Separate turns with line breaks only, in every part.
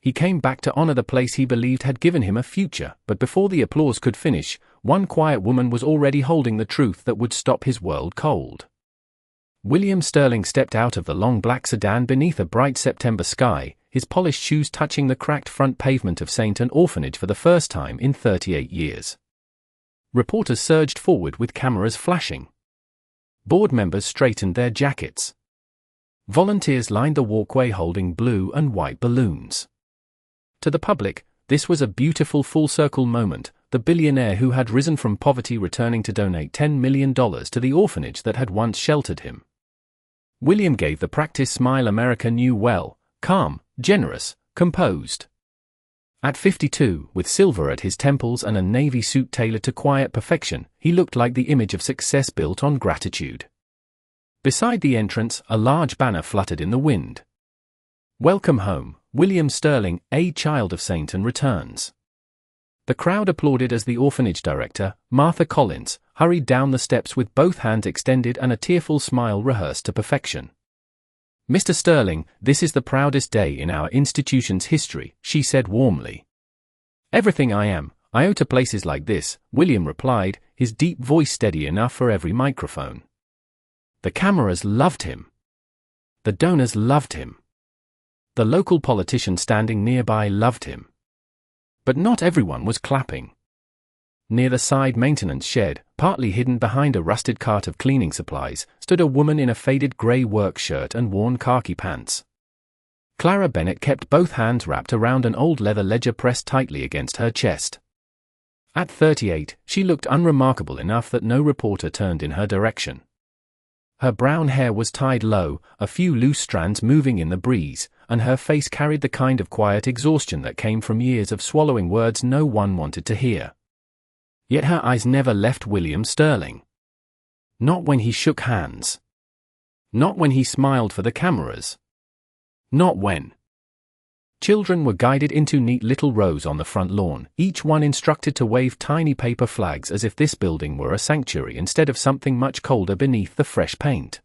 He came back to honor the place he believed had given him a future, but before the applause could finish, one quiet woman was already holding the truth that would stop his world cold. William Sterling stepped out of the long black sedan beneath a bright September sky, his polished shoes touching the cracked front pavement of St. Anne's Orphanage for the first time in 38 years. Reporters surged forward with cameras flashing. Board members straightened their jackets. Volunteers lined the walkway holding blue and white balloons. To the public, this was a beautiful full-circle moment, the billionaire who had risen from poverty returning to donate $10 million to the orphanage that had once sheltered him. William gave the practiced smile America knew well, calm, generous, composed. At 52, with silver at his temples and a navy suit tailored to quiet perfection, he looked like the image of success built on gratitude. Beside the entrance, a large banner fluttered in the wind. "Welcome home, William Sterling, a child of St. Anne returns." The crowd applauded as the orphanage director, Martha Collins, hurried down the steps with both hands extended and a tearful smile rehearsed to perfection. "Mr. Sterling, this is the proudest day in our institution's history," she said warmly. "Everything I am, I owe to places like this," William replied, his deep voice steady enough for every microphone. The cameras loved him. The donors loved him. The local politician standing nearby loved him. But not everyone was clapping. Near the side maintenance shed, partly hidden behind a rusted cart of cleaning supplies, stood a woman in a faded grey work shirt and worn khaki pants. Clara Bennett kept both hands wrapped around an old leather ledger pressed tightly against her chest. At 38, she looked unremarkable enough that no reporter turned in her direction. Her brown hair was tied low, a few loose strands moving in the breeze, and her face carried the kind of quiet exhaustion that came from years of swallowing words no one wanted to hear. Yet her eyes never left William Sterling. Not when he shook hands. Not when he smiled for the cameras. Not when. Children were guided into neat little rows on the front lawn, each one instructed to wave tiny paper flags as if this building were a sanctuary instead of something much colder beneath the fresh paint.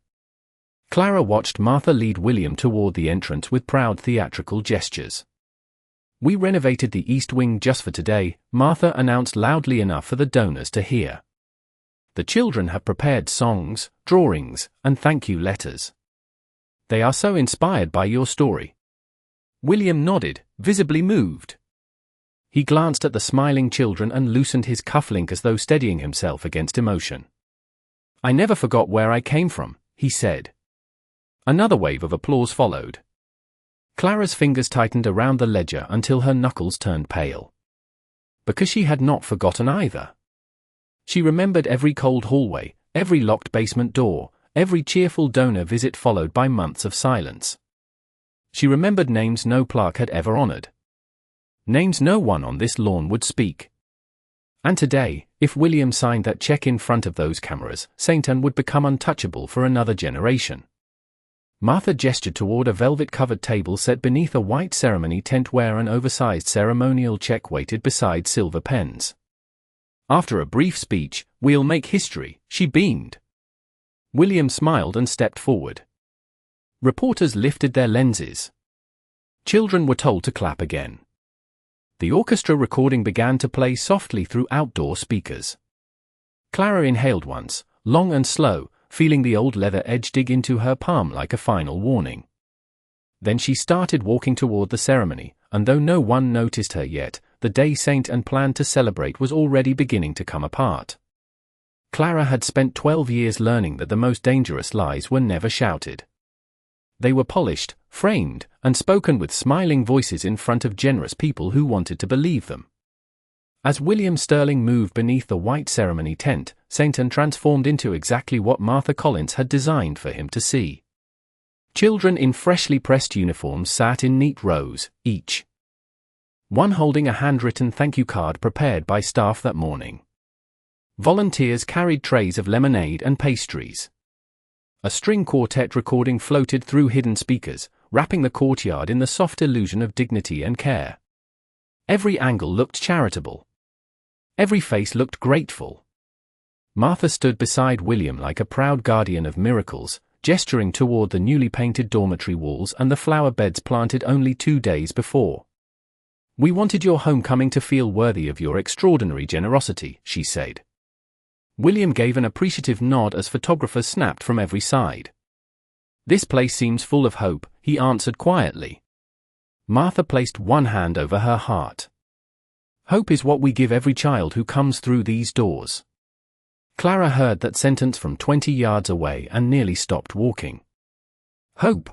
Clara watched Martha lead William toward the entrance with proud theatrical gestures. "We renovated the East Wing just for today," Martha announced loudly enough for the donors to hear. "The children have prepared songs, drawings, and thank you letters. They are so inspired by your story." William nodded, visibly moved. He glanced at the smiling children and loosened his cufflink as though steadying himself against emotion. "I never forgot where I came from," he said. Another wave of applause followed. Clara's fingers tightened around the ledger until her knuckles turned pale. Because she had not forgotten either. She remembered every cold hallway, every locked basement door, every cheerful donor visit followed by months of silence. She remembered names no plaque had ever honored. Names no one on this lawn would speak. And today, if William signed that check in front of those cameras, St. Anne would become untouchable for another generation. Martha gestured toward a velvet-covered table set beneath a white ceremony tent where an oversized ceremonial check waited beside silver pens. After a brief speech, "We'll make history," she beamed. William smiled and stepped forward. Reporters lifted their lenses. Children were told to clap again. The orchestra recording began to play softly through outdoor speakers. Clara inhaled once, long and slow, feeling the old leather edge dig into her palm like a final warning. Then she started walking toward the ceremony, and though no one noticed her yet, the day St. Anne planned to celebrate was already beginning to come apart. Clara had spent 12 years learning that the most dangerous lies were never shouted. They were polished, framed, and spoken with smiling voices in front of generous people who wanted to believe them. As William Sterling moved beneath the white ceremony tent, St. Anne transformed into exactly what Martha Collins had designed for him to see. Children in freshly pressed uniforms sat in neat rows, each one holding a handwritten thank you card prepared by staff that morning. Volunteers carried trays of lemonade and pastries. A string quartet recording floated through hidden speakers, wrapping the courtyard in the soft illusion of dignity and care. Every angle looked charitable. Every face looked grateful. Martha stood beside William like a proud guardian of miracles, gesturing toward the newly painted dormitory walls and the flower beds planted only 2 days before. "We wanted your homecoming to feel worthy of your extraordinary generosity," she said. William gave an appreciative nod as photographers snapped from every side. "This place seems full of hope," he answered quietly. Martha placed one hand over her heart. "Hope is what we give every child who comes through these doors." Clara heard that sentence from 20 yards away and nearly stopped walking. Hope.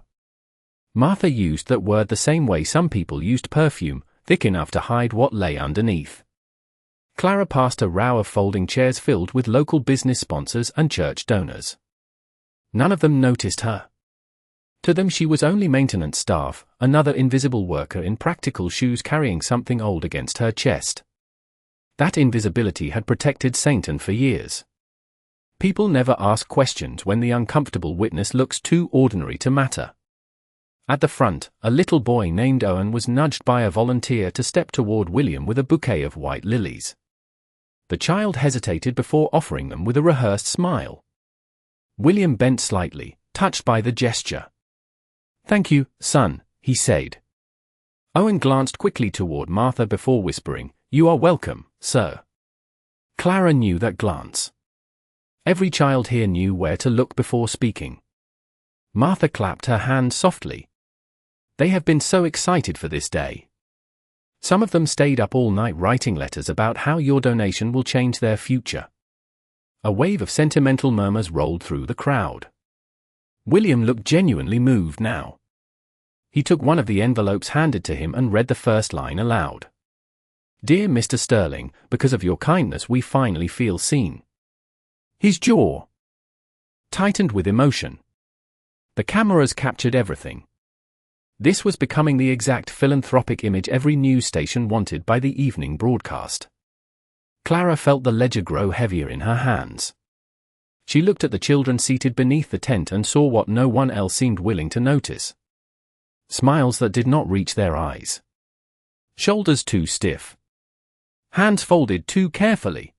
Martha used that word the same way some people used perfume, thick enough to hide what lay underneath. Clara passed a row of folding chairs filled with local business sponsors and church donors. None of them noticed her. To them she was only maintenance staff, another invisible worker in practical shoes carrying something old against her chest. That invisibility had protected Sainton for years. People never ask questions when the uncomfortable witness looks too ordinary to matter. At the front, a little boy named Owen was nudged by a volunteer to step toward William with a bouquet of white lilies. The child hesitated before offering them with a rehearsed smile. William bent slightly, touched by the gesture. "Thank you, son," he said. Owen glanced quickly toward Martha before whispering, "You are welcome, sir." Clara knew that glance. Every child here knew where to look before speaking. Martha clapped her hands softly. They have been so excited for this day. Some of them stayed up all night writing letters about how your donation will change their future. A wave of sentimental murmurs rolled through the crowd. William looked genuinely moved now. He took one of the envelopes handed to him and read the first line aloud. "Dear Mr. Sterling, because of your kindness we finally feel seen." His jaw tightened with emotion. The cameras captured everything. This was becoming the exact philanthropic image every news station wanted by the evening broadcast. Clara felt the ledger grow heavier in her hands. She looked at the children seated beneath the tent and saw what no one else seemed willing to notice. Smiles that did not reach their eyes. Shoulders too stiff. Hands folded too carefully.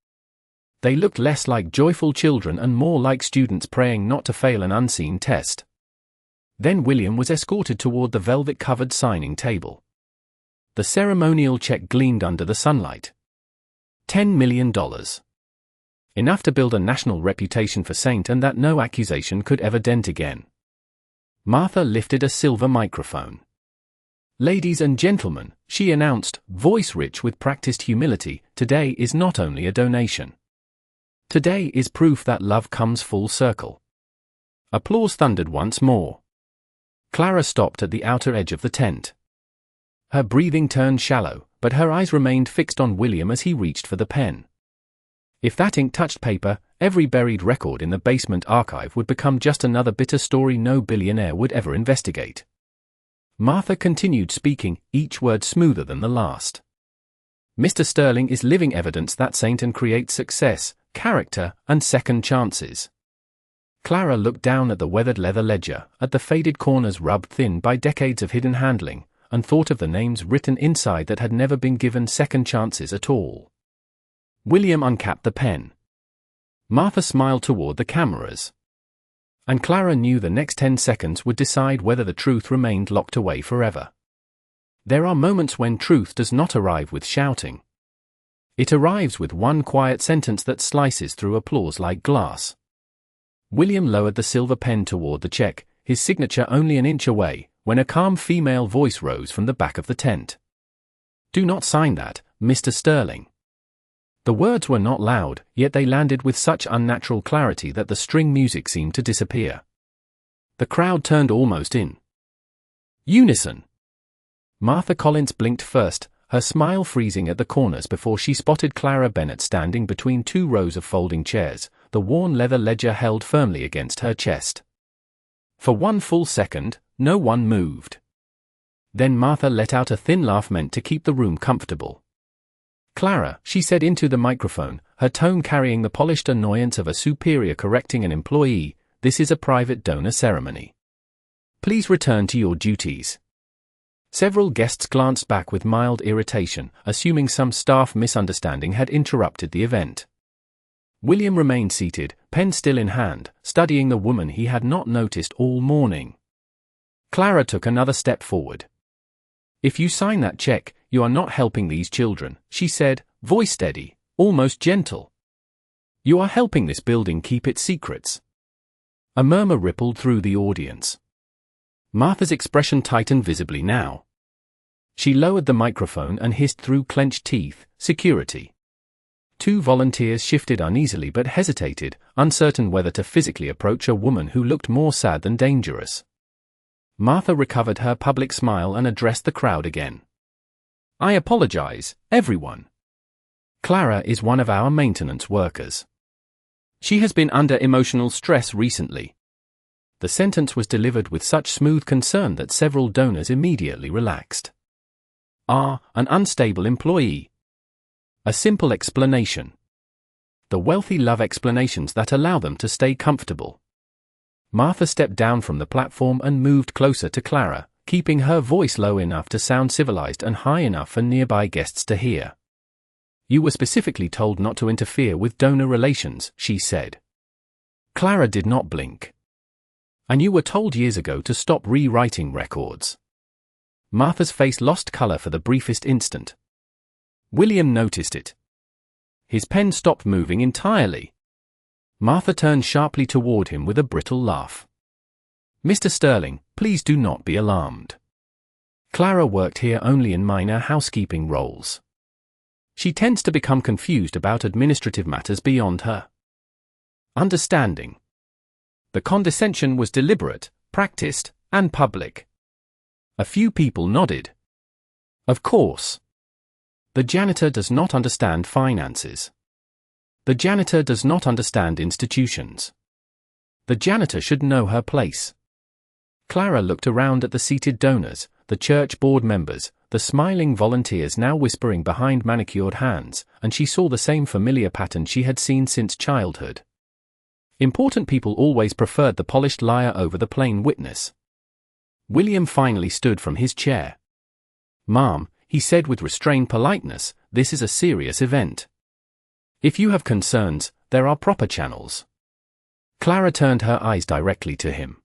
They looked less like joyful children and more like students praying not to fail an unseen test. Then William was escorted toward the velvet-covered signing table. The ceremonial check gleamed under the sunlight. $10 million. Enough to build a national reputation for Saint and that no accusation could ever dent again. Martha lifted a silver microphone. "Ladies and gentlemen," she announced, voice rich with practiced humility, "today is not only a donation. Today is proof that love comes full circle." Applause thundered once more. Clara stopped at the outer edge of the tent. Her breathing turned shallow, but her eyes remained fixed on William as he reached for the pen. If that ink touched paper, every buried record in the basement archive would become just another bitter story no billionaire would ever investigate. Martha continued speaking, each word smoother than the last. "Mr. Sterling is living evidence that Sainton creates success, character, and second chances." Clara looked down at the weathered leather ledger, at the faded corners rubbed thin by decades of hidden handling, and thought of the names written inside that had never been given second chances at all. William uncapped the pen. Martha smiled toward the cameras. And Clara knew the next 10 seconds would decide whether the truth remained locked away forever. There are moments when truth does not arrive with shouting. It arrives with one quiet sentence that slices through applause like glass. William lowered the silver pen toward the check, his signature only an inch away, when a calm female voice rose from the back of the tent. "Do not sign that, Mr. Sterling." The words were not loud, yet they landed with such unnatural clarity that the string music seemed to disappear. The crowd turned almost in unison. Martha Collins blinked first, her smile freezing at the corners before she spotted Clara Bennett standing between two rows of folding chairs, the worn leather ledger held firmly against her chest. For one full second, no one moved. Then Martha let out a thin laugh meant to keep the room comfortable. "Clara," she said into the microphone, her tone carrying the polished annoyance of a superior correcting an employee, "this is a private donor ceremony. Please return to your duties." Several guests glanced back with mild irritation, assuming some staff misunderstanding had interrupted the event. William remained seated, pen still in hand, studying the woman he had not noticed all morning. Clara took another step forward. "If you sign that check, "You are not helping these children," she said, voice steady, almost gentle. "You are helping this building keep its secrets." A murmur rippled through the audience. Martha's expression tightened visibly now. She lowered the microphone and hissed through clenched teeth, "Security." Two volunteers shifted uneasily but hesitated, uncertain whether to physically approach a woman who looked more sad than dangerous. Martha recovered her public smile and addressed the crowd again. "I apologize, everyone. Clara is one of our maintenance workers. She has been under emotional stress recently." The sentence was delivered with such smooth concern that several donors immediately relaxed. An unstable employee. A simple explanation. The wealthy love explanations that allow them to stay comfortable. Martha stepped down from the platform and moved closer to Clara, keeping her voice low enough to sound civilized and high enough for nearby guests to hear. "You were specifically told not to interfere with donor relations," she said. Clara did not blink. "And you were told years ago to stop rewriting records." Martha's face lost color for the briefest instant. William noticed it. His pen stopped moving entirely. Martha turned sharply toward him with a brittle laugh. "Mr. Sterling, please do not be alarmed. Clara worked here only in minor housekeeping roles. She tends to become confused about administrative matters beyond her understanding." The condescension was deliberate, practiced, and public. A few people nodded. Of course. The janitor does not understand finances. The janitor does not understand institutions. The janitor should know her place. Clara looked around at the seated donors, the church board members, the smiling volunteers now whispering behind manicured hands, and she saw the same familiar pattern she had seen since childhood. Important people always preferred the polished liar over the plain witness. William finally stood from his chair. "Ma'am," he said with restrained politeness, "this is a serious event. If you have concerns, there are proper channels." Clara turned her eyes directly to him.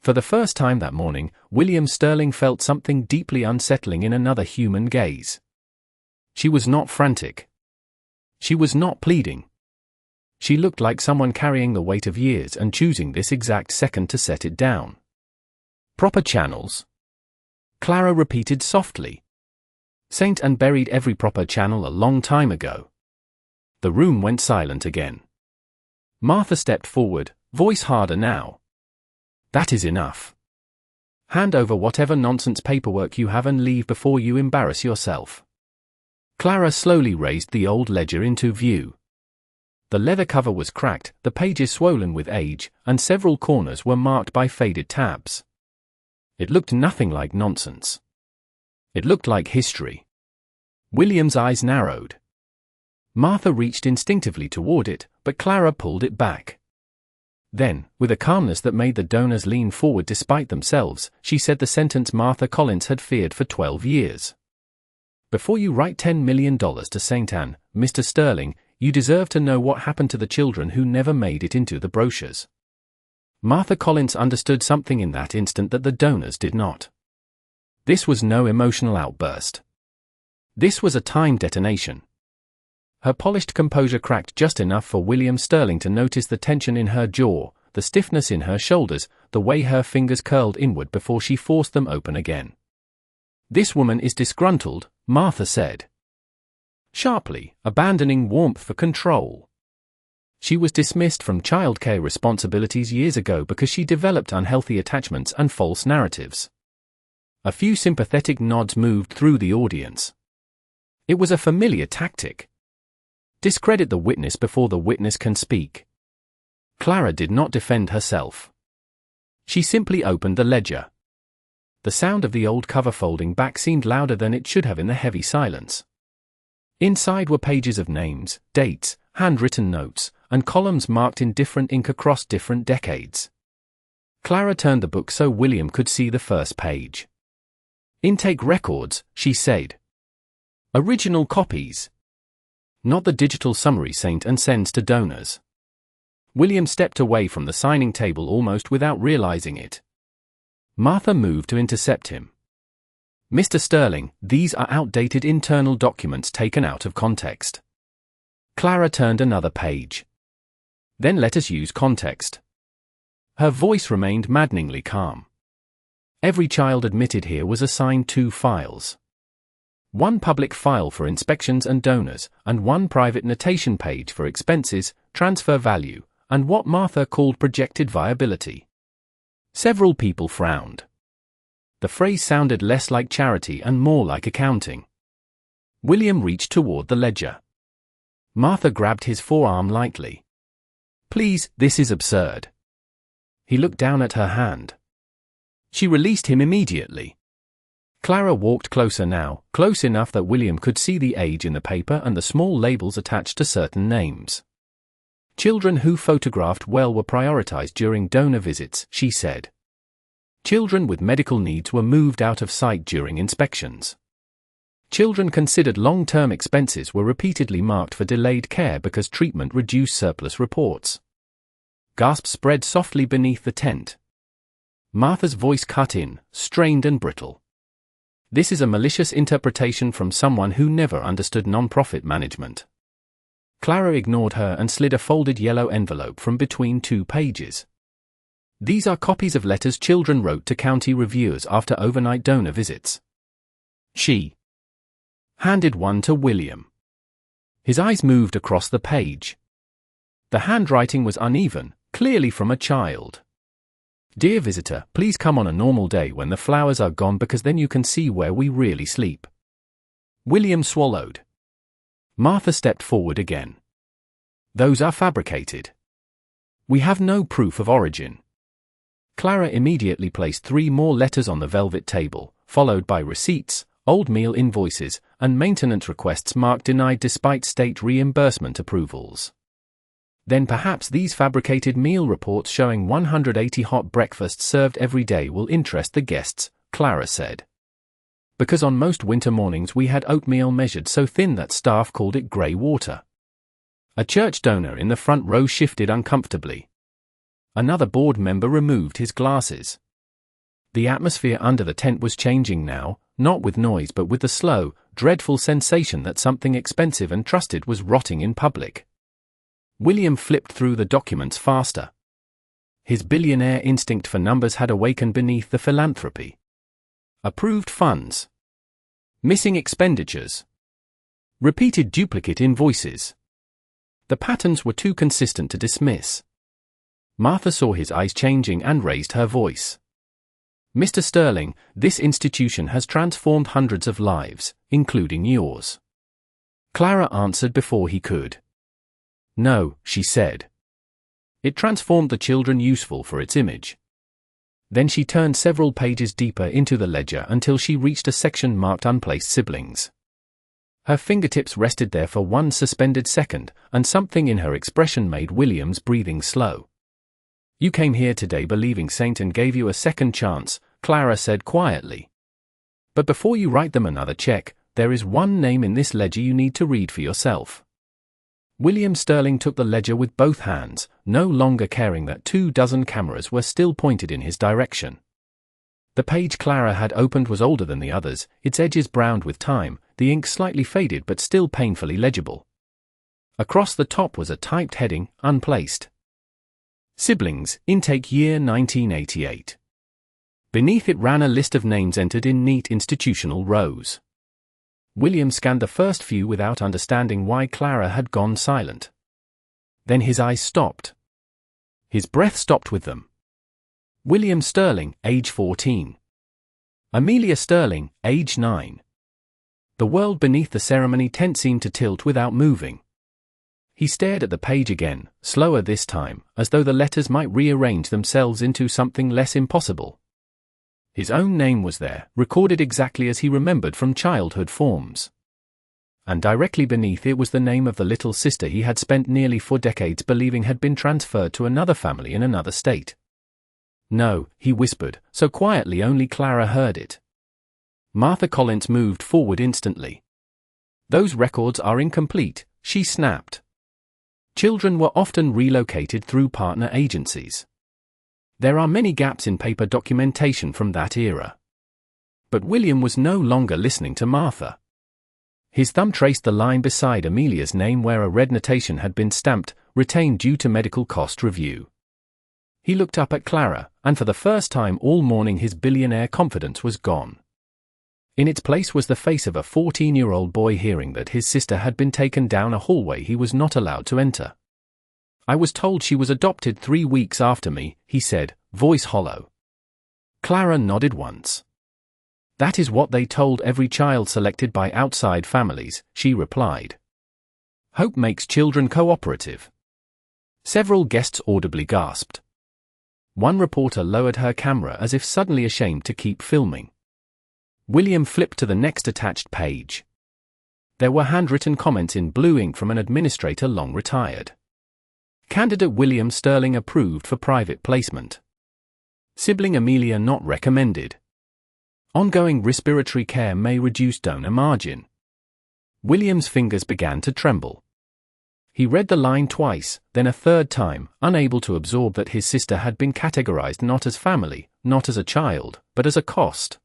For the first time that morning, William Sterling felt something deeply unsettling in another human gaze. She was not frantic. She was not pleading. She looked like someone carrying the weight of years and choosing this exact second to set it down. "Proper channels?" Clara repeated softly. "Saint Anne buried every proper channel a long time ago." The room went silent again. Martha stepped forward, voice harder now. "That is enough. Hand over whatever nonsense paperwork you have and leave before you embarrass yourself." Clara slowly raised the old ledger into view. The leather cover was cracked, the pages swollen with age, and several corners were marked by faded tabs. It looked nothing like nonsense. It looked like history. William's eyes narrowed. Martha reached instinctively toward it, but Clara pulled it back. Then, with a calmness that made the donors lean forward despite themselves, she said the sentence Martha Collins had feared for 12 years. "Before you write $10 million to St. Anne, Mr. Sterling, you deserve to know what happened to the children who never made it into the brochures." Martha Collins understood something in that instant that the donors did not. This was no emotional outburst. This was a timed detonation. Her polished composure cracked just enough for William Sterling to notice the tension in her jaw, the stiffness in her shoulders, the way her fingers curled inward before she forced them open again. "This woman is disgruntled," Martha said. Sharply, abandoning warmth for control. She was dismissed from childcare responsibilities years ago because she developed unhealthy attachments and false narratives. A few sympathetic nods moved through the audience. It was a familiar tactic. Discredit the witness before the witness can speak. Clara did not defend herself. She simply opened the ledger. The sound of the old cover folding back seemed louder than it should have in the heavy silence. Inside were pages of names, dates, handwritten notes, and columns marked in different ink across different decades. Clara turned the book so William could see the first page. "Intake records," she said. "Original copies. Not the digital summary St. Anne sends to donors." William stepped away from the signing table almost without realizing it. Martha moved to intercept him. Mr. Sterling, these are outdated internal documents taken out of context. Clara turned another page. Then let us use context. Her voice remained maddeningly calm. Every child admitted here was assigned 2 files. One public file for inspections and donors, and one private notation page for expenses, transfer value, and what Martha called projected viability. Several people frowned. The phrase sounded less like charity and more like accounting. William reached toward the ledger. Martha grabbed his forearm lightly. "Please, this is absurd." He looked down at her hand. She released him immediately. Clara walked closer now, close enough that William could see the age in the paper and the small labels attached to certain names. Children who photographed well were prioritized during donor visits, she said. Children with medical needs were moved out of sight during inspections. Children considered long-term expenses were repeatedly marked for delayed care because treatment reduced surplus reports. Gasps spread softly beneath the tent. Martha's voice cut in, strained and brittle. "This is a malicious interpretation from someone who never understood non-profit management." Clara ignored her and slid a folded yellow envelope from between 2 pages. "These are copies of letters children wrote to county reviewers after overnight donor visits." She handed one to William. His eyes moved across the page. The handwriting was uneven, clearly from a child. "Dear visitor, please come on a normal day when the flowers are gone because then you can see where we really sleep." William swallowed. Martha stepped forward again. "Those are fabricated. We have no proof of origin." Clara immediately placed 3 more letters on the velvet table, followed by receipts, old meal invoices, and maintenance requests marked denied despite state reimbursement approvals. "Then perhaps these fabricated meal reports showing 180 hot breakfasts served every day will interest the guests," Clara said. "Because on most winter mornings we had oatmeal measured so thin that staff called it grey water." A church donor in the front row shifted uncomfortably. Another board member removed his glasses. The atmosphere under the tent was changing now, not with noise but with the slow, dreadful sensation that something expensive and trusted was rotting in public. William flipped through the documents faster. His billionaire instinct for numbers had awakened beneath the philanthropy. Approved funds. Missing expenditures. Repeated duplicate invoices. The patterns were too consistent to dismiss. Martha saw his eyes changing and raised her voice. "Mr. Sterling, this institution has transformed hundreds of lives, including yours." Clara answered before he could. "No," she said. "It transformed the children useful for its image." Then she turned several pages deeper into the ledger until she reached a section marked Unplaced Siblings. Her fingertips rested there for one suspended second, and something in her expression made William's breathing slow. "You came here today believing Saint and gave you a second chance," Clara said quietly. "But before you write them another check, there is one name in this ledger you need to read for yourself." William Sterling took the ledger with both hands, no longer caring that 24 cameras were still pointed in his direction. The page Clara had opened was older than the others, its edges browned with time, the ink slightly faded but still painfully legible. Across the top was a typed heading, Unplaced. Siblings, Intake Year 1988. Beneath it ran a list of names entered in neat institutional rows. William scanned the first few without understanding why Clara had gone silent. Then his eyes stopped. His breath stopped with them. William Sterling, age 14. Amelia Sterling, age 9. The world beneath the ceremony tent seemed to tilt without moving. He stared at the page again, slower this time, as though the letters might rearrange themselves into something less impossible. His own name was there, recorded exactly as he remembered from childhood forms. And directly beneath it was the name of the little sister he had spent nearly 4 decades believing had been transferred to another family in another state. "No," he whispered, so quietly only Clara heard it. Martha Collins moved forward instantly. "Those records are incomplete," she snapped. Children were often relocated through partner agencies. There are many gaps in paper documentation from that era. But William was no longer listening to Martha. His thumb traced the line beside Amelia's name where a red notation had been stamped, retained due to medical cost review. He looked up at Clara, and for the first time all morning his billionaire confidence was gone. In its place was the face of a 14-year-old boy hearing that his sister had been taken down a hallway he was not allowed to enter. "I was told she was adopted 3 weeks after me," he said, voice hollow. Clara nodded once. "That is what they told every child selected by outside families," she replied. "Hope makes children cooperative." Several guests audibly gasped. One reporter lowered her camera as if suddenly ashamed to keep filming. William flipped to the next attached page. There were handwritten comments in blue ink from an administrator long retired. Candidate William Sterling approved for private placement. Sibling Amelia not recommended. Ongoing respiratory care may reduce donor margin. William's fingers began to tremble. He read the line twice, then a third time, unable to absorb that his sister had been categorized not as family, not as a child, but as a cost.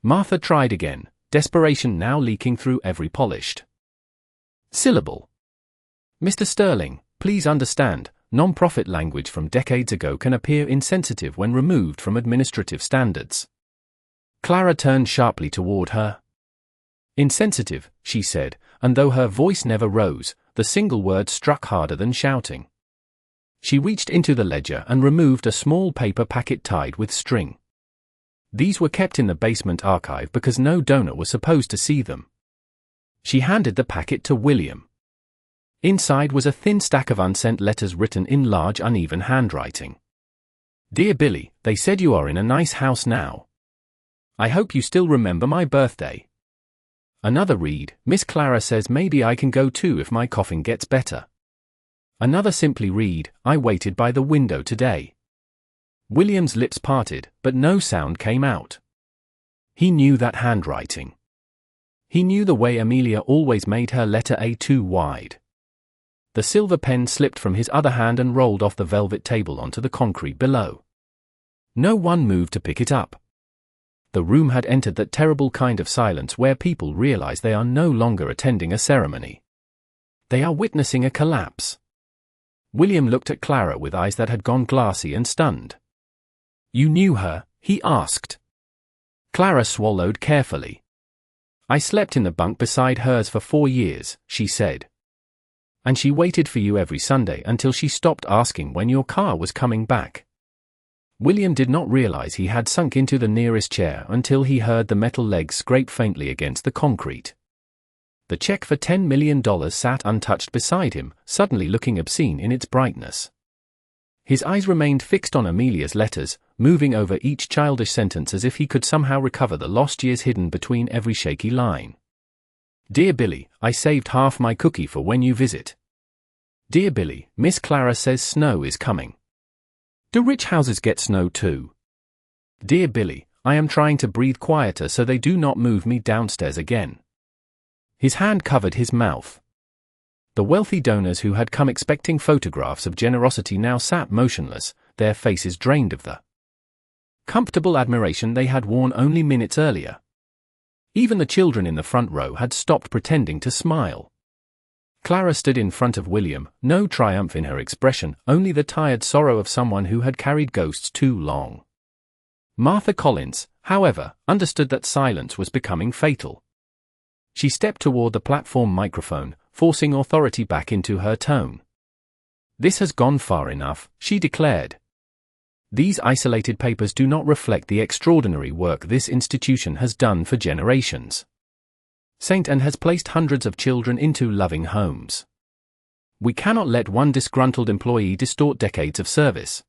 Martha tried again, desperation now leaking through every polished syllable. "Mr. Sterling, please understand, non-profit language from decades ago can appear insensitive when removed from administrative standards." Clara turned sharply toward her. "Insensitive," she said, and though her voice never rose, the single word struck harder than shouting. She reached into the ledger and removed a small paper packet tied with string. These were kept in the basement archive because no donor was supposed to see them. She handed the packet to William. Inside was a thin stack of unsent letters written in large uneven handwriting. "Dear Billy, they said you are in a nice house now. I hope you still remember my birthday." Another read, "Miss Clara says maybe I can go too if my coughing gets better." Another simply read, "I waited by the window today." William's lips parted, but no sound came out. He knew that handwriting. He knew the way Amelia always made her letter A too wide. The silver pen slipped from his other hand and rolled off the velvet table onto the concrete below. No one moved to pick it up. The room had entered that terrible kind of silence where people realize they are no longer attending a ceremony. They are witnessing a collapse. William looked at Clara with eyes that had gone glassy and stunned. "You knew her?" he asked. Clara swallowed carefully. "I slept in the bunk beside hers for 4 years, she said. And she waited for you every Sunday until she stopped asking when your car was coming back." William did not realize he had sunk into the nearest chair until he heard the metal legs scrape faintly against the concrete. The check for $10 million sat untouched beside him, suddenly looking obscene in its brightness. His eyes remained fixed on Amelia's letters, moving over each childish sentence as if he could somehow recover the lost years hidden between every shaky line. "Dear Billy, I saved half my cookie for when you visit. Dear Billy, Miss Clara says snow is coming. Do rich houses get snow too? Dear Billy, I am trying to breathe quieter so they do not move me downstairs again." His hand covered his mouth. The wealthy donors who had come expecting photographs of generosity now sat motionless, their faces drained of the comfortable admiration they had worn only minutes earlier. Even the children in the front row had stopped pretending to smile. Clara stood in front of William, no triumph in her expression, only the tired sorrow of someone who had carried ghosts too long. Martha Collins, however, understood that silence was becoming fatal. She stepped toward the platform microphone, forcing authority back into her tone. "This has gone far enough," she declared. "These isolated papers do not reflect the extraordinary work this institution has done for generations. St. Anne has placed hundreds of children into loving homes. We cannot let one disgruntled employee distort decades of service."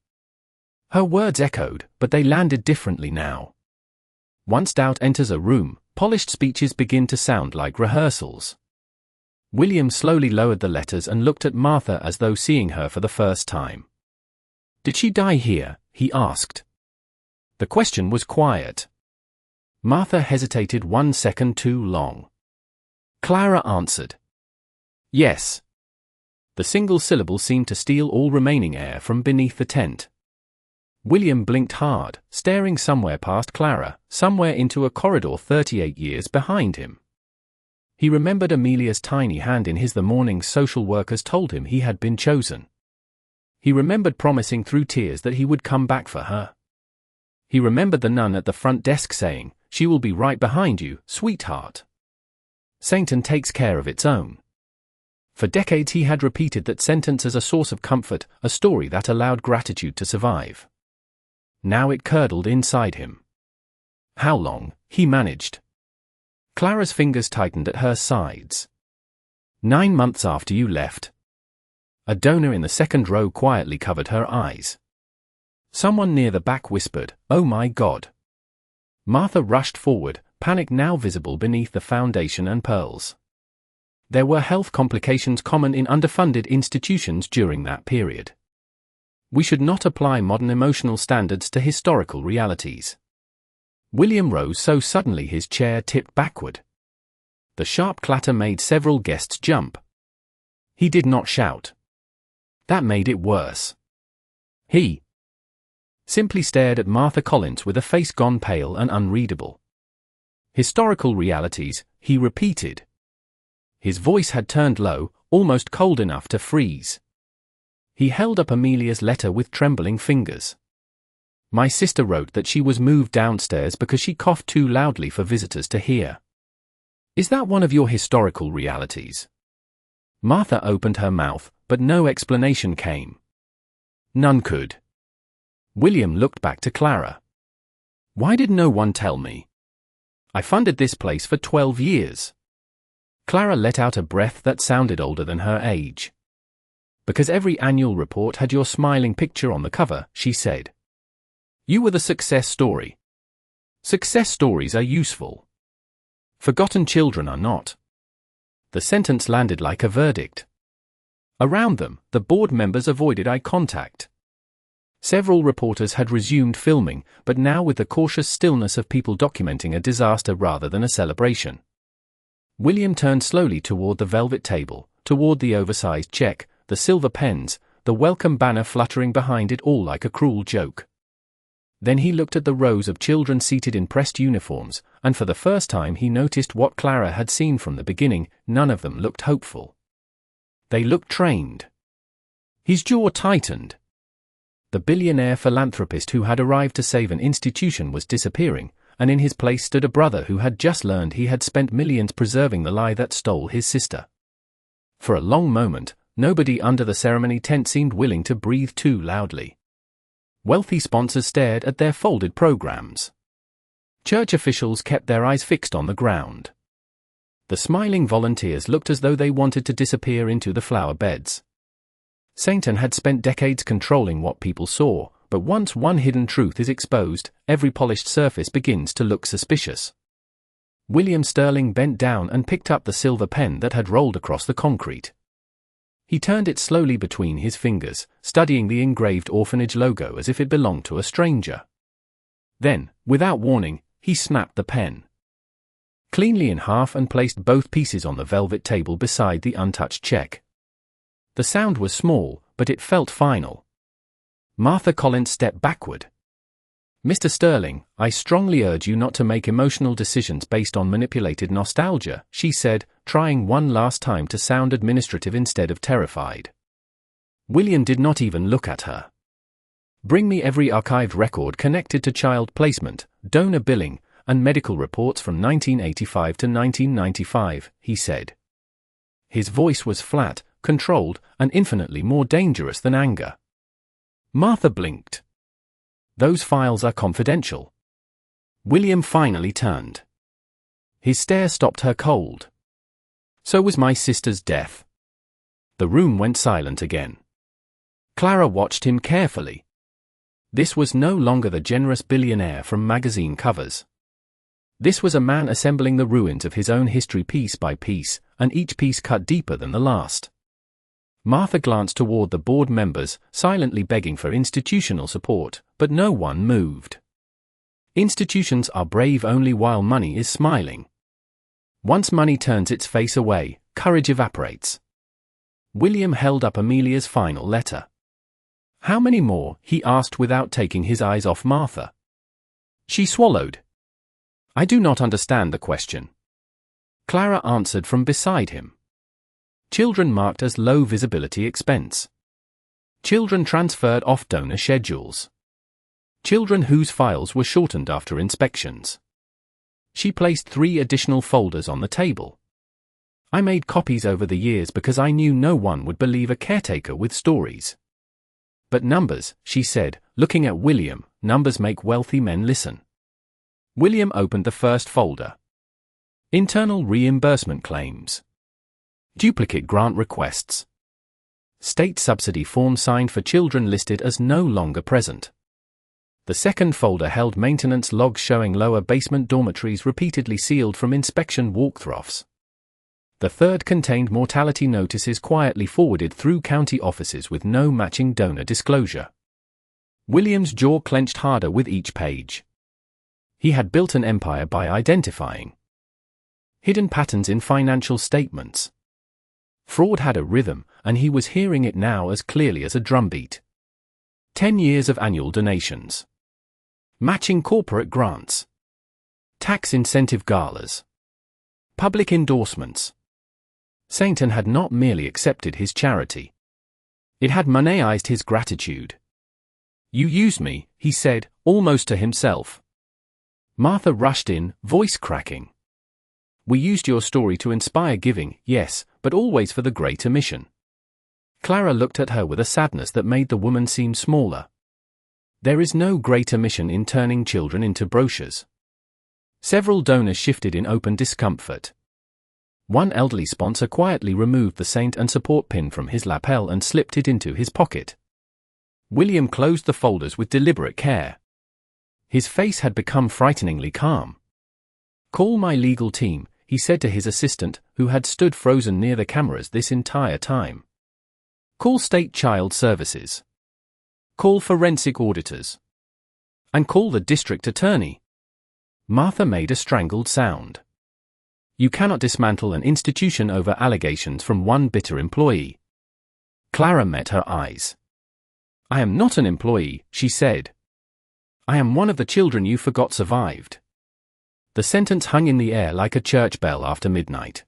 Her words echoed, but they landed differently now. Once doubt enters a room, polished speeches begin to sound like rehearsals. William slowly lowered the letters and looked at Martha as though seeing her for the first time. "Did she die here?" he asked. The question was quiet. Martha hesitated 1 second too long. Clara answered. "Yes." The single syllable seemed to steal all remaining air from beneath the tent. William blinked hard, staring somewhere past Clara, somewhere into a corridor 38 years behind him. He remembered Amelia's tiny hand in his the morning social workers told him he had been chosen. He remembered promising through tears that he would come back for her. He remembered the nun at the front desk saying, "She will be right behind you, sweetheart. Sainton takes care of its own." For decades he had repeated that sentence as a source of comfort, a story that allowed gratitude to survive. Now it curdled inside him. How long, he managed. Clara's fingers tightened at her sides. 9 months after you left. A donor in the second row quietly covered her eyes. Someone near the back whispered, "Oh my God." Martha rushed forward, panic now visible beneath the foundation and pearls. There were health complications common in underfunded institutions during that period. We should not apply modern emotional standards to historical realities. William rose so suddenly his chair tipped backward. The sharp clatter made several guests jump. He did not shout. That made it worse. He simply stared at Martha Collins with a face gone pale and unreadable. Historical realities, he repeated. His voice had turned low, almost cold enough to freeze. He held up Amelia's letter with trembling fingers. My sister wrote that she was moved downstairs because she coughed too loudly for visitors to hear. Is that one of your historical realities? Martha opened her mouth, but no explanation came. None could. William looked back to Clara. Why did no one tell me? I funded this place for 12 years. Clara let out a breath that sounded older than her age. Because every annual report had your smiling picture on the cover, she said. You were the success story. Success stories are useful. Forgotten children are not. The sentence landed like a verdict. Around them, the board members avoided eye contact. Several reporters had resumed filming, but now with the cautious stillness of people documenting a disaster rather than a celebration. William turned slowly toward the velvet table, toward the oversized check, the silver pens, the welcome banner fluttering behind it all like a cruel joke. Then he looked at the rows of children seated in pressed uniforms, and for the first time he noticed what Clara had seen from the beginning. None of them looked hopeful. They looked trained. His jaw tightened. The billionaire philanthropist who had arrived to save an institution was disappearing, and in his place stood a brother who had just learned he had spent millions preserving the lie that stole his sister. For a long moment, nobody under the ceremony tent seemed willing to breathe too loudly. Wealthy sponsors stared at their folded programs. Church officials kept their eyes fixed on the ground. The smiling volunteers looked as though they wanted to disappear into the flower beds. Sainton had spent decades controlling what people saw, but once one hidden truth is exposed, every polished surface begins to look suspicious. William Sterling bent down and picked up the silver pen that had rolled across the concrete. He turned it slowly between his fingers, studying the engraved Orphanage logo as if it belonged to a stranger. Then, without warning, he snapped the pen cleanly in half and placed both pieces on the velvet table beside the untouched check. The sound was small, but it felt final. Martha Collins stepped backward. Mr. Sterling, I strongly urge you not to make emotional decisions based on manipulated nostalgia, she said, trying one last time to sound administrative instead of terrified. William did not even look at her. Bring me every archived record connected to child placement, donor billing, and medical reports from 1985 to 1995, he said. His voice was flat, controlled, and infinitely more dangerous than anger. Martha blinked. Those files are confidential. William finally turned. His stare stopped her cold. So was my sister's death. The room went silent again. Clara watched him carefully. This was no longer the generous billionaire from magazine covers. This was a man assembling the ruins of his own history piece by piece, and each piece cut deeper than the last. Martha glanced toward the board members, silently begging for institutional support, but no one moved. Institutions are brave only while money is smiling. Once money turns its face away, courage evaporates. William held up Amelia's final letter. How many more? He asked without taking his eyes off Martha. She swallowed. I do not understand the question. Clara answered from beside him. Children marked as low visibility expense. Children transferred off donor schedules. Children whose files were shortened after inspections. She placed 3 additional folders on the table. I made copies over the years because I knew no one would believe a caretaker with stories. But numbers, she said, looking at William, numbers make wealthy men listen. William opened the first folder. Internal reimbursement claims. Duplicate grant requests. State subsidy form signed for children listed as no longer present. The second folder held maintenance logs showing lower basement dormitories repeatedly sealed from inspection walkthroughs. The third contained mortality notices quietly forwarded through county offices with no matching donor disclosure. William's jaw clenched harder with each page. He had built an empire by identifying hidden patterns in financial statements. Fraud had a rhythm, and he was hearing it now as clearly as a drumbeat. 10 years of annual donations. Matching corporate grants. Tax incentive galas. Public endorsements. Sainton had not merely accepted his charity. It had moneized his gratitude. You used me, he said, almost to himself. Martha rushed in, voice cracking. We used your story to inspire giving, yes, but always for the greater mission. Clara looked at her with a sadness that made the woman seem smaller. There is no greater mission in turning children into brochures. Several donors shifted in open discomfort. One elderly sponsor quietly removed the saint and support pin from his lapel and slipped it into his pocket. William closed the folders with deliberate care. His face had become frighteningly calm. Call my legal team, he said to his assistant, who had stood frozen near the cameras this entire time. Call State Child Services. Call forensic auditors. And call the district attorney. Martha made a strangled sound. You cannot dismantle an institution over allegations from one bitter employee. Clara met her eyes. I am not an employee, she said. I am one of the children you forgot survived. The sentence hung in the air like a church bell after midnight.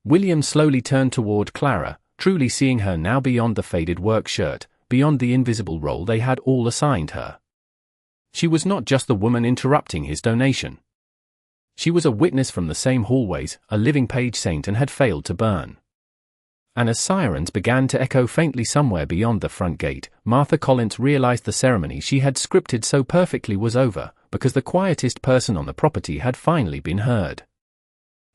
William slowly turned toward Clara, truly seeing her now beyond the faded work shirt, beyond the invisible role they had all assigned her. She was not just the woman interrupting his donation. She was a witness from the same hallways, a living page Sainton had failed to burn. And as sirens began to echo faintly somewhere beyond the front gate, Martha Collins realized the ceremony she had scripted so perfectly was over, because the quietest person on the property had finally been heard.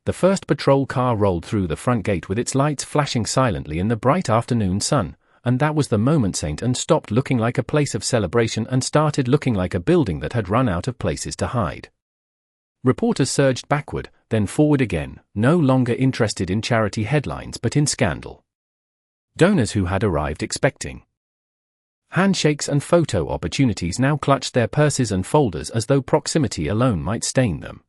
The first patrol car rolled through the front gate with its lights flashing silently in the bright afternoon sun, and that was the moment Sainton stopped looking like a place of celebration and started looking like a building that had run out of places to hide. Reporters surged backward, then forward again, no longer interested in charity headlines but in scandal. Donors who had arrived expecting handshakes and photo opportunities now clutched their purses and folders as though proximity alone might stain them.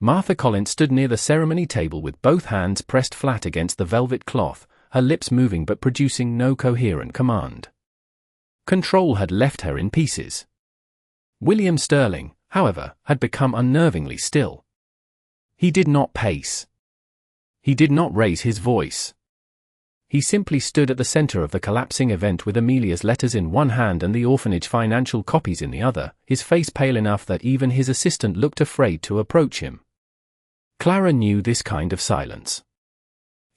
Martha Collins stood near the ceremony table with both hands pressed flat against the velvet cloth, her lips moving but producing no coherent command. Control had left her in pieces. William Sterling, however, had become unnervingly still. He did not pace. He did not raise his voice. He simply stood at the center of the collapsing event with Amelia's letters in one hand and the orphanage financial copies in the other, his face pale enough that even his assistant looked afraid to approach him. Clara knew this kind of silence.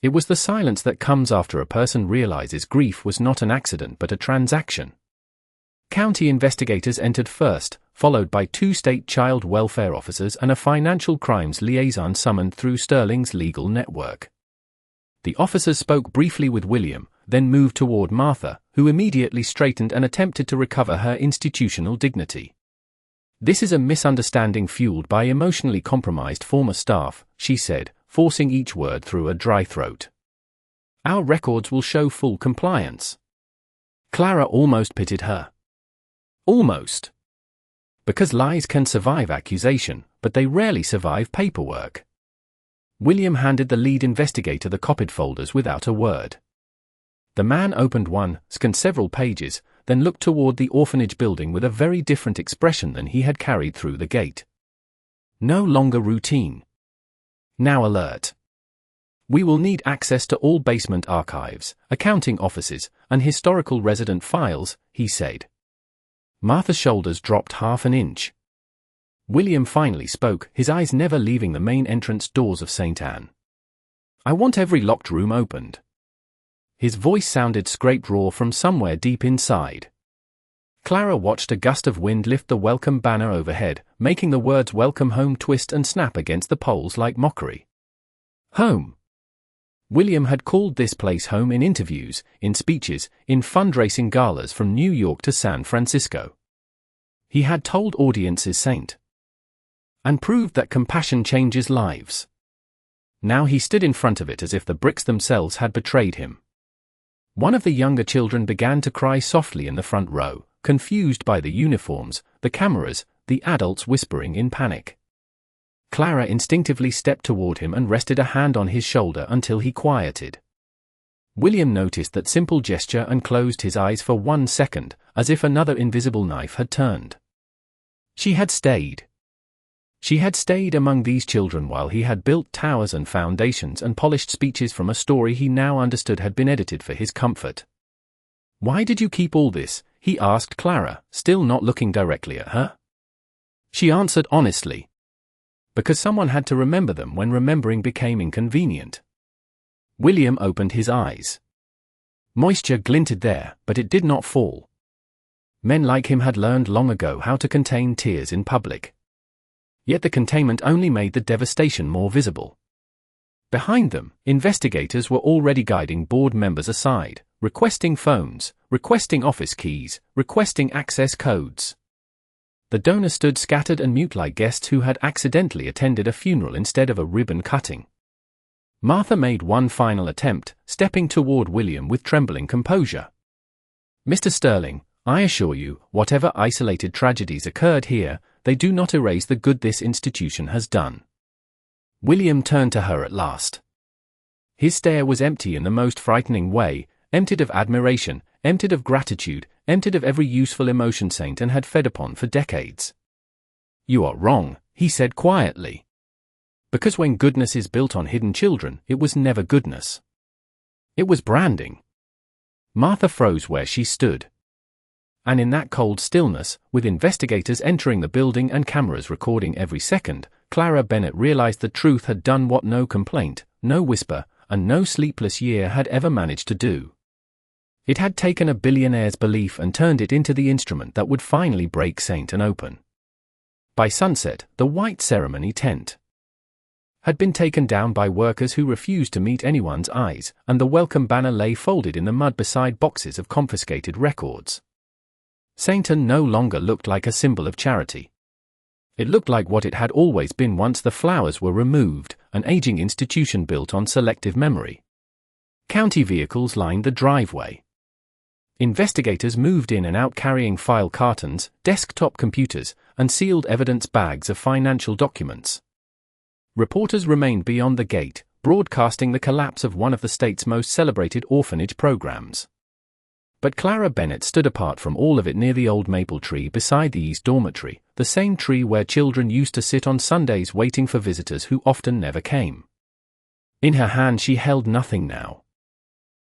It was the silence that comes after a person realizes grief was not an accident but a transaction. County investigators entered first, followed by 2 state child welfare officers and a financial crimes liaison summoned through Sterling's legal network. The officers spoke briefly with William, then moved toward Martha, who immediately straightened and attempted to recover her institutional dignity. This is a misunderstanding fueled by emotionally compromised former staff, she said, forcing each word through a dry throat. Our records will show full compliance. Clara almost pitied her. Almost. Because lies can survive accusation, but they rarely survive paperwork. William handed the lead investigator the copied folders without a word. The man opened one, scanned several pages, then looked toward the orphanage building with a very different expression than he had carried through the gate. No longer routine. Now alert. We will need access to all basement archives, accounting offices, and historical resident files, he said. Martha's shoulders dropped half an inch. William finally spoke, his eyes never leaving the main entrance doors of St. Anne. I want every locked room opened. His voice sounded scraped raw from somewhere deep inside. Clara watched a gust of wind lift the welcome banner overhead, making the words "Welcome Home" twist and snap against the poles like mockery. Home. William had called this place home in interviews, in speeches, in fundraising galas from New York to San Francisco. He had told audiences Saint and proved that compassion changes lives. Now he stood in front of it as if the bricks themselves had betrayed him. One of the younger children began to cry softly in the front row, confused by the uniforms, the cameras, the adults whispering in panic. Clara instinctively stepped toward him and rested a hand on his shoulder until he quieted. William noticed that simple gesture and closed his eyes for 1 second, as if another invisible knife had turned. She had stayed. She had stayed among these children while he had built towers and foundations and polished speeches from a story he now understood had been edited for his comfort. Why did you keep all this? He asked Clara, still not looking directly at her. She answered honestly. Because someone had to remember them when remembering became inconvenient. William opened his eyes. Moisture glinted there, but it did not fall. Men like him had learned long ago how to contain tears in public. Yet the containment only made the devastation more visible. Behind them, investigators were already guiding board members aside, requesting phones, requesting office keys, requesting access codes. The donor stood scattered and mute like guests who had accidentally attended a funeral instead of a ribbon cutting. Martha made one final attempt, stepping toward William with trembling composure. Mr. Sterling, I assure you, whatever isolated tragedies occurred here, they do not erase the good this institution has done. William turned to her at last. His stare was empty in the most frightening way, emptied of admiration, emptied of gratitude, emptied of every useful emotion Saint Anne had fed upon for decades. You are wrong, he said quietly. Because when goodness is built on hidden children, it was never goodness. It was branding. Martha froze where she stood. And in that cold stillness, with investigators entering the building and cameras recording every second, Clara Bennett realized the truth had done what no complaint, no whisper, and no sleepless year had ever managed to do. It had taken a billionaire's belief and turned it into the instrument that would finally break St. Anne open. By sunset, the white ceremony tent had been taken down by workers who refused to meet anyone's eyes, and the welcome banner lay folded in the mud beside boxes of confiscated records. St. Anne no longer looked like a symbol of charity. It looked like what it had always been once the flowers were removed, an aging institution built on selective memory. County vehicles lined the driveway. Investigators moved in and out carrying file cartons, desktop computers, and sealed evidence bags of financial documents. Reporters remained beyond the gate, broadcasting the collapse of one of the state's most celebrated orphanage programs. But Clara Bennett stood apart from all of it near the old maple tree beside the East Dormitory, the same tree where children used to sit on Sundays waiting for visitors who often never came. In her hand she held nothing now.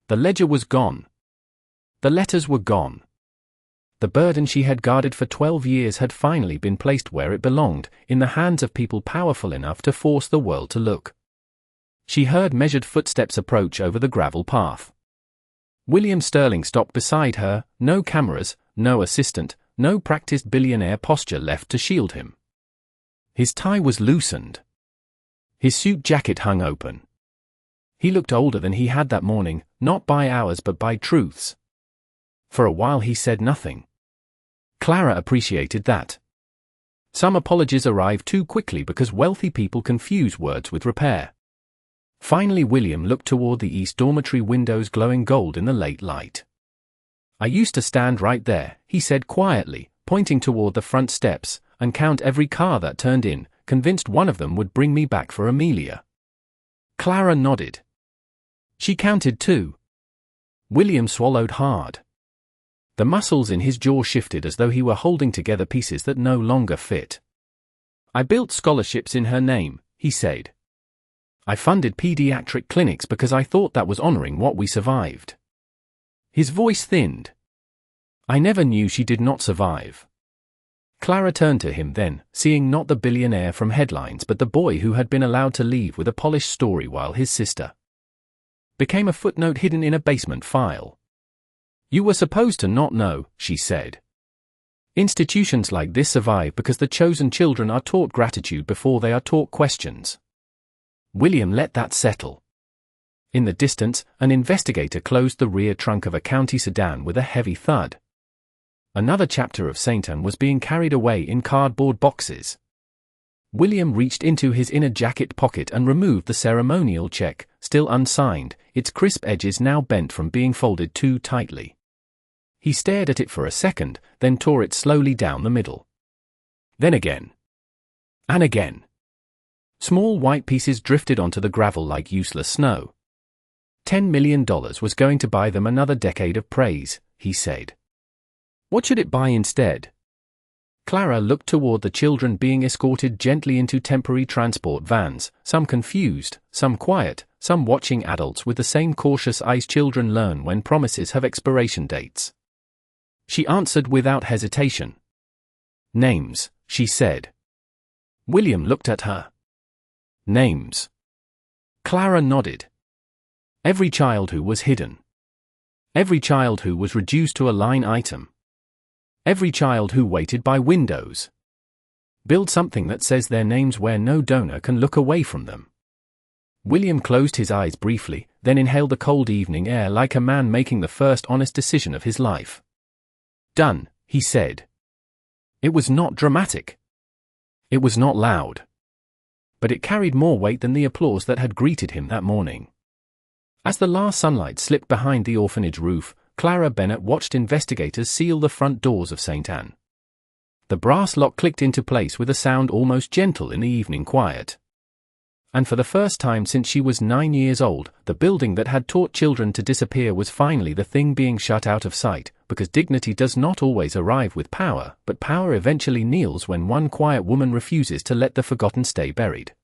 The ledger was gone. The letters were gone. The burden she had guarded for 12 years had finally been placed where it belonged, in the hands of people powerful enough to force the world to look. She heard measured footsteps approach over the gravel path. William Sterling stopped beside her, no cameras, no assistant, no practiced billionaire posture left to shield him. His tie was loosened. His suit jacket hung open. He looked older than he had that morning, not by hours but by truths. For a while he said nothing. Clara appreciated that. Some apologies arrived too quickly because wealthy people confuse words with repair. Finally William looked toward the East Dormitory windows glowing gold in the late light. I used to stand right there, he said quietly, pointing toward the front steps, and count every car that turned in, convinced one of them would bring me back for Amelia. Clara nodded. She counted too. William swallowed hard. The muscles in his jaw shifted as though he were holding together pieces that no longer fit. "I built scholarships in her name," he said. "I funded pediatric clinics because I thought that was honoring what we survived." His voice thinned. "I never knew she did not survive." Clara turned to him then, seeing not the billionaire from headlines but the boy who had been allowed to leave with a polished story while his sister became a footnote hidden in a basement file. "You were supposed to not know," she said. "Institutions like this survive because the chosen children are taught gratitude before they are taught questions." William let that settle. In the distance, an investigator closed the rear trunk of a county sedan with a heavy thud. Another chapter of Saint Anne was being carried away in cardboard boxes. William reached into his inner jacket pocket and removed the ceremonial check, still unsigned, its crisp edges now bent from being folded too tightly. He stared at it for a second, then tore it slowly down the middle. Then again. And again. Small white pieces drifted onto the gravel like useless snow. $10 million was going to buy them another decade of praise, he said. What should it buy instead? Clara looked toward the children being escorted gently into temporary transport vans, some confused, some quiet, some watching adults with the same cautious eyes children learn when promises have expiration dates. She answered without hesitation. "Names," she said. William looked at her. "Names." Clara nodded. Every child who was hidden. Every child who was reduced to a line item. Every child who waited by windows. Build something that says their names where no donor can look away from them. William closed his eyes briefly, then inhaled the cold evening air like a man making the first honest decision of his life. "Done," he said. It was not dramatic. It was not loud. But it carried more weight than the applause that had greeted him that morning. As the last sunlight slipped behind the orphanage roof, Clara Bennett watched investigators seal the front doors of St. Anne. The brass lock clicked into place with a sound almost gentle in the evening quiet. And for the first time since she was 9 years old, the building that had taught children to disappear was finally the thing being shut out of sight, because dignity does not always arrive with power, but power eventually kneels when one quiet woman refuses to let the forgotten stay buried.